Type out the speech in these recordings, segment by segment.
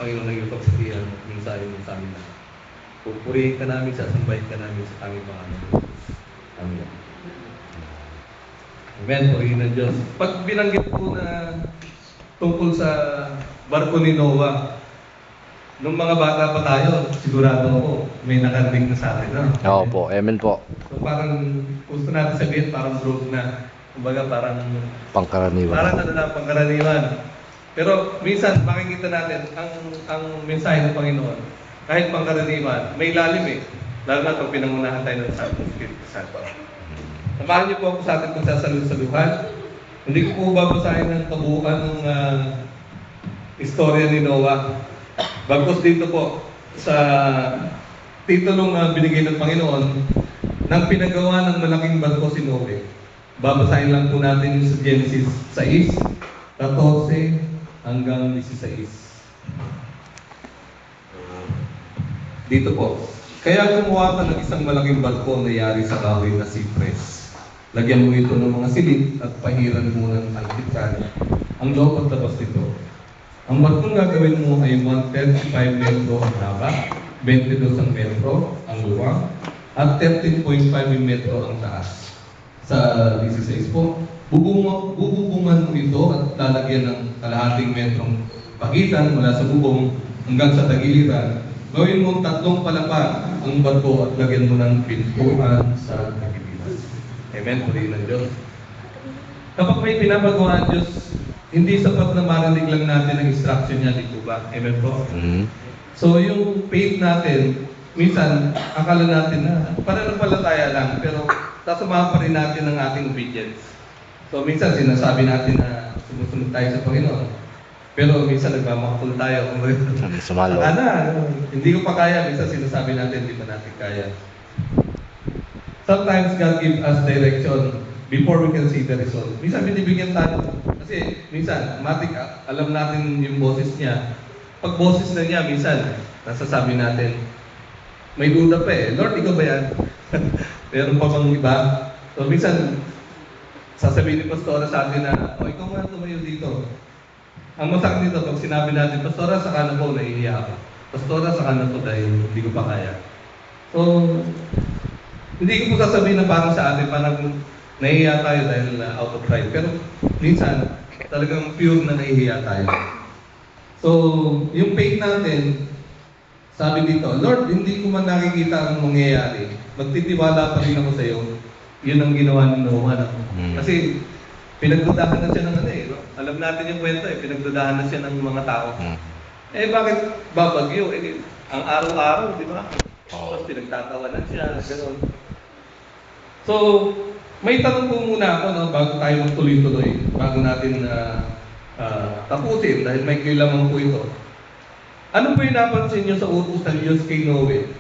Panginoon ng iyong pagsabihan at mensahe mo sa amin. Pupurihin ka namin, sasambahin ka namin sa aming pangalan. Amen. Amen, purihin ng Diyos. Pag binanggit po na tungkol sa barko ni Noah, nung mga bata pa tayo, sigurado ako, may nakarinig na sa atin, no? Oo po, amen po. So parang gusto natin sabihin, parang broke na. Kumbaga parang Pangkaraniwan. ano na, pangkaraniwan. Pero minsan makikita natin ang mensahe ng Panginoon, kahit pangkaraniwan, may lalim eh. Lalo na pag pinangunahan tayo ng Santo Espiritu Santo. Samahan niyo po ako sa ating pagsasalusaluhan. Hindi ko po babasahin ng kabuuan ng istorya ni Noah. Bagkus dito po sa titulong binigay ng Panginoon nang pinagawa ng malaking barko si Noe. Babasahin lang po natin yung sa Genesis 6, 14 hanggang 16. Dito po. Kaya gumawa ka ng isang malaking barko na yari sa kahoy na sipres. Lagyan mo ito ng mga silid at pahiran mo ng alkitan ang loob at labas nito. Ang barkong gagawin mo ay 135 metro ang haba, 22 ang metro ang luwang, at 13.5 metro ang taas. Sa 16 po, bububungan mo ito at lalagyan ng kalahating metrong pagitan mula sa bubong hanggang sa tagiliran. Gawin mo 3 palapag ang barko at lagyan mo ng pintuan sa tagiliran. Amen. Purihin ng Diyos. Kapag may pinapagawa ang Diyos, hindi sapat na marinig lang natin ang instruction niya, di po ba? Amen po? So yung faith natin, minsan akala natin na pananampalataya lang, pero sasamahan pa rin natin ang ating obedience. So minsan sinasabi natin na sumusunod tayo sa Panginoon, pero minsan nagmamakul tayo. Sumalo. Hindi ko pa kaya, minsan sinasabi natin, hindi pa natin kaya. Sometimes God gives us direction before we can see the result. Minsan binibigyan tayo. Kasi minsan, alam natin yung boses niya. Pag boses na niya, minsan, nasasabi natin, may duda pa eh. Lord, ikaw ba yan? Meron pa bang iba? So minsan, sasabihin ni Pastora sa atin na, ikaw nga tumayo dito. Ang masakit nito, pag sinabi natin, Pastora, sa kanan ko, nahihiya ako. Pastora, sa kanan ko dahil hindi ko pa kaya. So, hindi ko po sasabihin na parang sa atin, parang nahihiya tayo dahil out of pride. Pero minsan, talagang pure na nahihiya tayo. So, yung faith natin, sabi dito, Lord, hindi ko man nakikita ang mangyayari. Magtitiwala pa rin ako sa iyo. Yun ang ginawa ni Noah. Kasi pinagdudahan na siya ng ano eh. Alam natin yung kwento eh. Pinagdudahan na siya ng mga tao. Eh bakit babagyo? Eh, ang araw-araw, di ba? Tapos pinagtatawanan siya. Ganoon. So, may tanong po muna ako no, bago tayo magtuloy-tuloy. Bago natin tapusin dahil may kailangan po ito. Ano po yung napansin nyo sa utos ng Diyos kay Noe?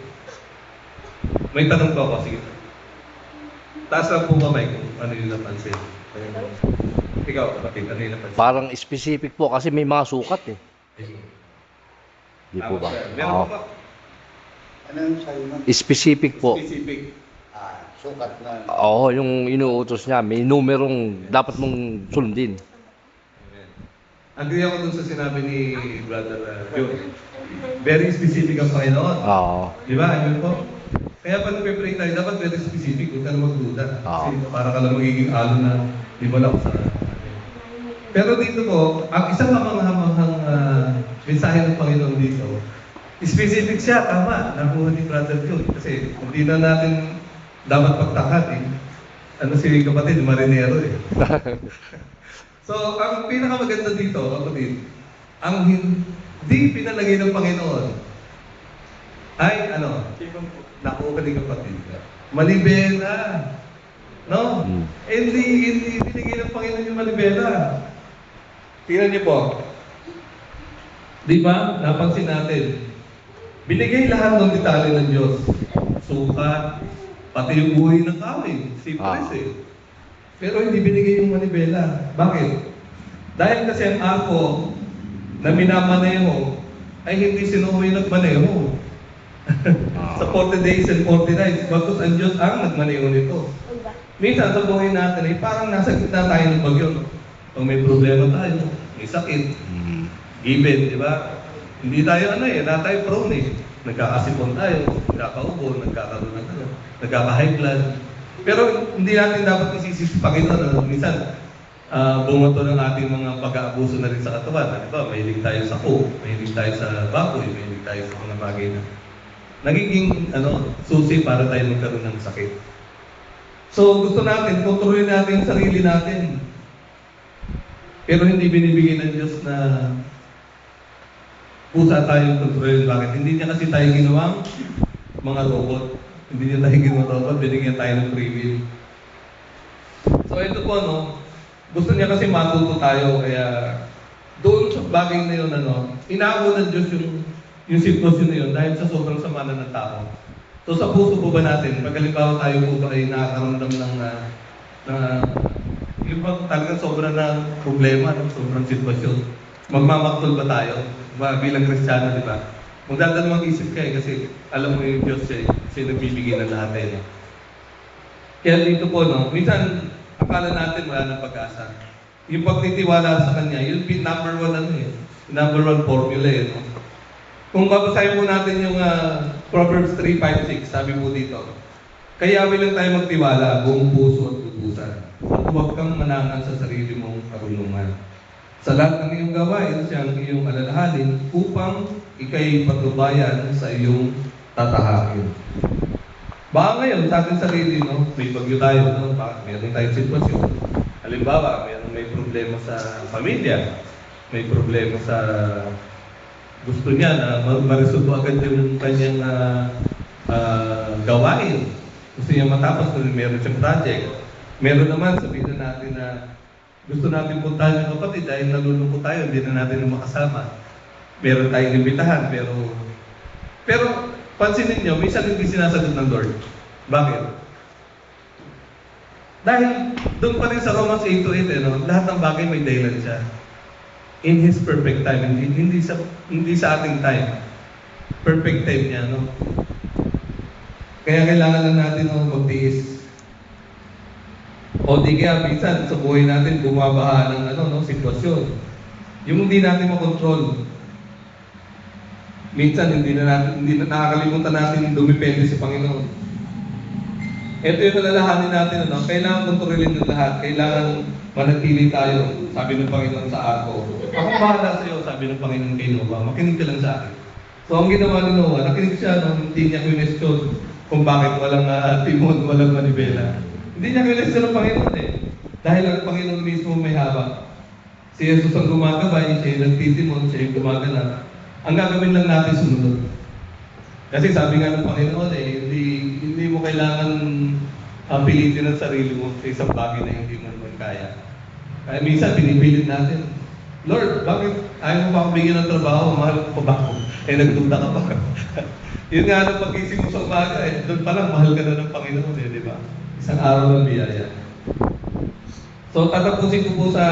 May tanong po ako, sige. Taas lang po kamay kung ano yung napansin. Ikaw, kapatid, ano yung napansin? Parang specific po kasi may mga sukat eh. Di po ba? Meron po ba? Ano yung sa'yo nun? Specific po. Specific. Sukat na. Oo, yung inuutos niya, may numerong dapat mong sundin. Agree ako dun sa sinabi ni Brother Joe. Very specific ang Panginoon. Oo. Di ba? Amen po. Kaya pag nagpe-pray tayo, dapat very specific. Huwag ka na magduda. Kasi para ka lang magiging alon na di ba lang sa... Pero dito po, ang isang kamanghamanghang mensahe ng Panginoon dito, specific siya, tama, nakuha ni Brother Joe. Kasi hindi na natin dapat pagtakat eh. Ano si kapatid, marinero eh. So, ang pinakamaganda dito, kapatid, ang hindi pinalagay ng Panginoon ay, nakuha ni kapatid, malibela. No? Hindi binigay ng Panginoon yung malibela. Tingnan niyo po. Di ba? Napansin natin. Binigay lahat ng detalye ng Diyos. Sukat, pati yung buhay ng tao eh. Sipres eh. Pero hindi binigay yung manibela. Bakit? Dahil kasi ang arko na minamaneho ay hindi si Noe nagmaneho. Sa 40 days and 40 nights, bagkus ang Diyos ang nagmaneho nito. Minsan sa buhay natin ay parang nasa gitna tayo ng bagyo. Pag may problema tayo, may sakit, given, di ba? Hindi tayo lahat tayo prone eh. Nagkakasipon tayo, nagkakaubo, nagkakaroon ng nagkaka-high blood. Pero hindi natin dapat isisisi Panginoon. Minsan, bumoto ng ating mga pag-aabuso na rin sa katawan. Diba, mahilig tayo sa coke, mahilig tayo sa baboy, mahilig tayo sa mga bagay na nagiging susi para tayo magkaroon ng sakit. So gusto natin, kontrolin natin yung sarili natin. Pero hindi binibigay ng Diyos na pusa tayong kontrolin. Bakit? Hindi niya kasi tayo ginawang mga robot. Hindi niya tayo ginawang robot, binigyan tayo ng free will. So ito po, gusto niya kasi matuto tayo, kaya doon sa bagay na yun, inaako ng Diyos yung sitwasyon na yun dahil sa sobrang sama na ng tao. So sa puso po ba natin, pag halimbawa tayo po ba ay nakakaramdam ng yung bang talagang sobrang na problema, sobrang sitwasyon, magmamaktol ba tayo? Bilang Kristiyano, di ba? Magdadalawang isip ka kasi alam mo yung Diyos siya nagbibigay ng lahat eh. Kaya dito po, minsan akala natin wala ng pag-asa. Yung pagtitiwala sa Kanya, yung number one formula eh. Kung babasahin po natin yung Proverbs 3:5-6, sabi po dito, kaya lang tayo magtiwala, buong puso at lubusan. At huwag kang manangan sa sarili mong karunungan. Sa lahat ng iyong gawain, siyang iyong alalahanin upang ikay patnubayan sa iyong tatahakin. Baka ngayon, sa ating sarili, may bagyo tayo, meron tayong sitwasyon. Halimbawa, may problema sa pamilya, may problema sa gusto niya na maresolve agad yung kanyang gawain. Gusto niya matapos kung meron siyang project. Meron naman, sabihin na natin na gusto natin puntahan yung kapatid dahil nalulungkot tayo, hindi na natin makasama. Meron tayong imbitahan, pero pansinin niyo, minsan hindi sinasagot ng Lord. Bakit? Dahil doon pa rin sa Romans 8:8, lahat ng bagay may dahilan siya. In His perfect time, hindi sa ating time. Perfect time niya, Kaya kailangan lang natin magtiis. O di kaya minsan sa buhay natin bumabaha ng sitwasyon. Yung hindi natin makontrol. Minsan hindi na nakakalimutan natin dumepende sa Panginoon. Ito yung alalahanin natin, kailangan kontrolin ng lahat, kailangan manatili tayo, sabi ng Panginoon sa ako. Ako bahala sa iyo, sabi ng Panginoon kay Noah, makinig ka lang sa akin. So ang ginawa ni Noah, nakinig siya hindi niya question kung bakit walang timon, walang manibela. Hindi niya question ng Panginoon dahil ang Panginoon mismo may hawak. Si Jesus ang gumagabay, siya yung nagtitimon, siya yung gumaganap. Ang gagawin lang natin sumunod. Kasi sabi nga ng Panginoon hindi mo kailangan pilitin ang sarili mo sa isang bagay na hindi mo naman kaya. Kaya minsan pinipilit natin, Lord, bakit ayaw mo pa akong bigyan ng trabaho? Mahal ko pa ba ako? Nagduda ka pa. Yun nga ang pag-isip mo sa umaga doon pa lang mahal ka na ng Panginoon di ba? Isang araw ng biyaya. So tatapusin ko po sa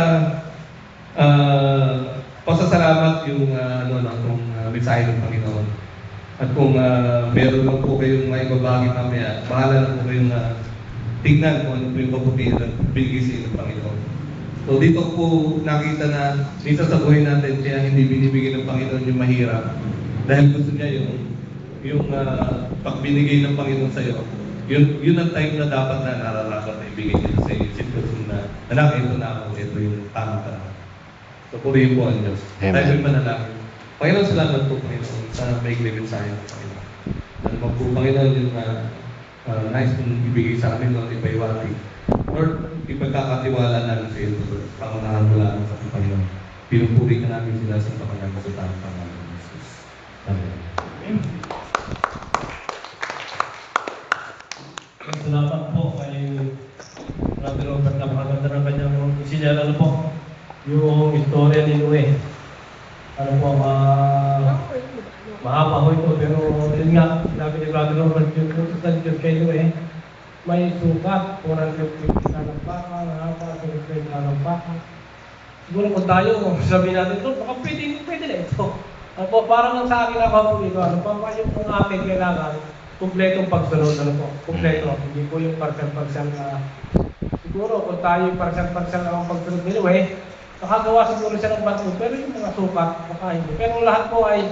pasasalamat yung mensahe ng Panginoon. At kung meron lang po kayong may babagi mamaya, bahala na po kayong tignan kung ano po yung kabutihan at binigay ng Panginoon. So dito po nakita na minsan sa buhay natin kaya hindi binibigay ng Panginoon yung mahirap. Dahil gusto niya yung pagbinigay ng Panginoon sa iyo. Yun ang time na dapat na nararapat na ibigay niya sa iyo. Sitwasyon na, anak, ito na ako, ito yung tama ka. So purihin po ang Diyos. Tayo po'y manalangin. Panginoon, salamat po, Panginoon, sa maigli mensahe ng Panginoon. Ano po, Panginoon, yung nice kong ibigay sa amin, ipaiwati. Lord, ipagkakatiwala namin sa iyo, Lord. Pangunahan mo lang sa Panginoon. Pinupuri ka namin sila sa Panginoon sa tamang pangalan ng Jesus. Amen. Salamat po kay Brother Robert, napakaganda ng kanyang isinyal. Ano po, yung istorya ni Noe. Ano po, mahaba ho ito, pero yun nga, sabi ni Brother Robert, yung tutusan Diyos kay Noe, may sukat, 450 ng baka, mahaba, 450 ng baka. Siguro kung tayo, sabihin natin ito, baka pwede na ito. Ano po, parang sa akin ako po ito, ano po, yung akin kailangan, kumpletong pagsunod, ano po, kumpleto. Hindi po yung parsal-parsal na, siguro kung tayo yung parsal-parsal na ang pagsunod nila, nakagawa siguro siya ng bato, pero yung mga sukat, baka hindi. Pero lahat po ay